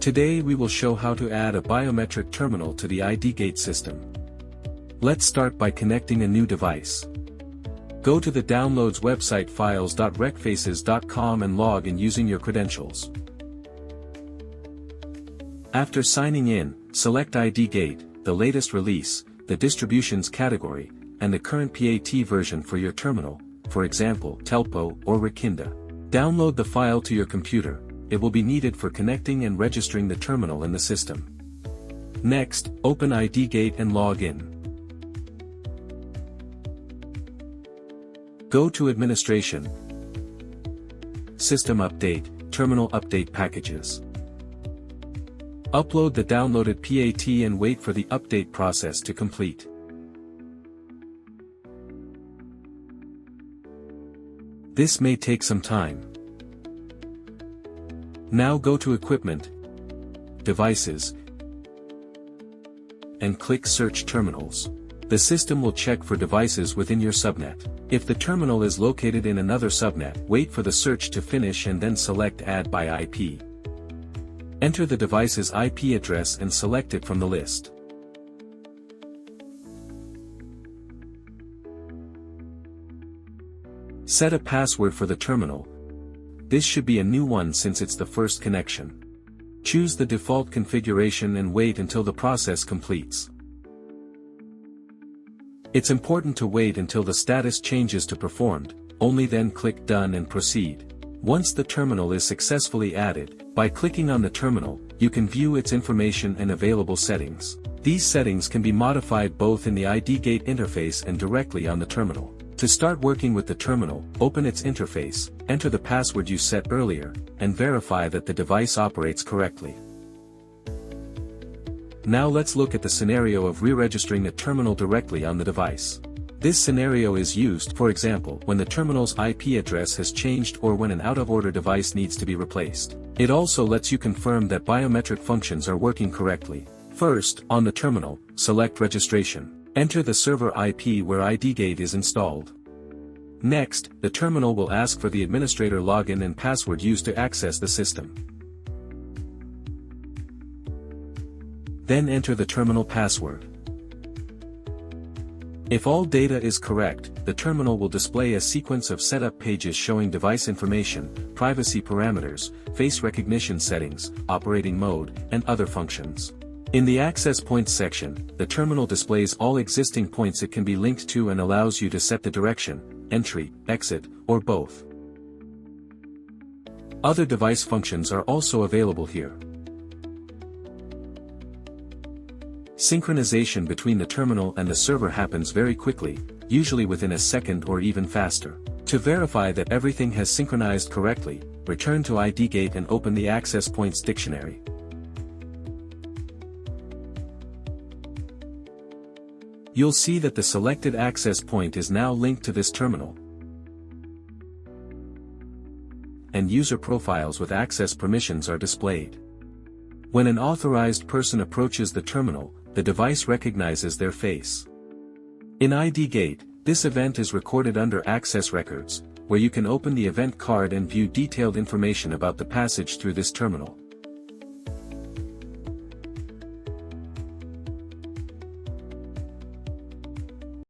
Today we will show how to add a biometric terminal to the IDGate system. Let's start by connecting a new device. Go to the Downloads website files.recfaces.com and log in using your credentials. After signing in, select IDGate, the latest release, the distributions category, and the current PAT version for your terminal, for example Telpo or Rekinda. Download the file to your computer. It will be needed for connecting and registering the terminal in the system. Next, open IDGate and log in. Go to Administration, System Update, Terminal Update Packages. Upload the downloaded PAT and wait for the update process to complete. This may take some time. Now go to Equipment, Devices, and click Search Terminals. The system will check for devices within your subnet. If the terminal is located in another subnet, wait for the search to finish and then select Add by IP. Enter the device's IP address and select it from the list. Set a password for the terminal. This should be a new one since it's the first connection. Choose the default configuration and wait until the process completes. It's important to wait until the status changes to performed, only then click Done and proceed. Once the terminal is successfully added, by clicking on the terminal, you can view its information and available settings. These settings can be modified both in the IDGate interface and directly on the terminal. To start working with the terminal, open its interface, enter the password you set earlier, and verify that the device operates correctly. Now let's look at the scenario of re-registering the terminal directly on the device. This scenario is used, for example, when the terminal's IP address has changed or when an out-of-order device needs to be replaced. It also lets you confirm that biometric functions are working correctly. First, on the terminal, select Registration. Enter the server IP where IDGate is installed. Next, the terminal will ask for the administrator login and password used to access the system. Then enter the terminal password. If all data is correct, the terminal will display a sequence of setup pages showing device information, privacy parameters, face recognition settings, operating mode, and other functions. In the Access Points section, the terminal displays all existing points it can be linked to and allows you to set the direction, entry, exit, or both. Other device functions are also available here. Synchronization between the terminal and the server happens very quickly, usually within a second or even faster. To verify that everything has synchronized correctly, return to IDGate and open the Access Points dictionary. You'll see that the selected access point is now linked to this terminal, and user profiles with access permissions are displayed. When an authorized person approaches the terminal, the device recognizes their face. In IDGate, this event is recorded under Access Records, where you can open the event card and view detailed information about the passage through this terminal.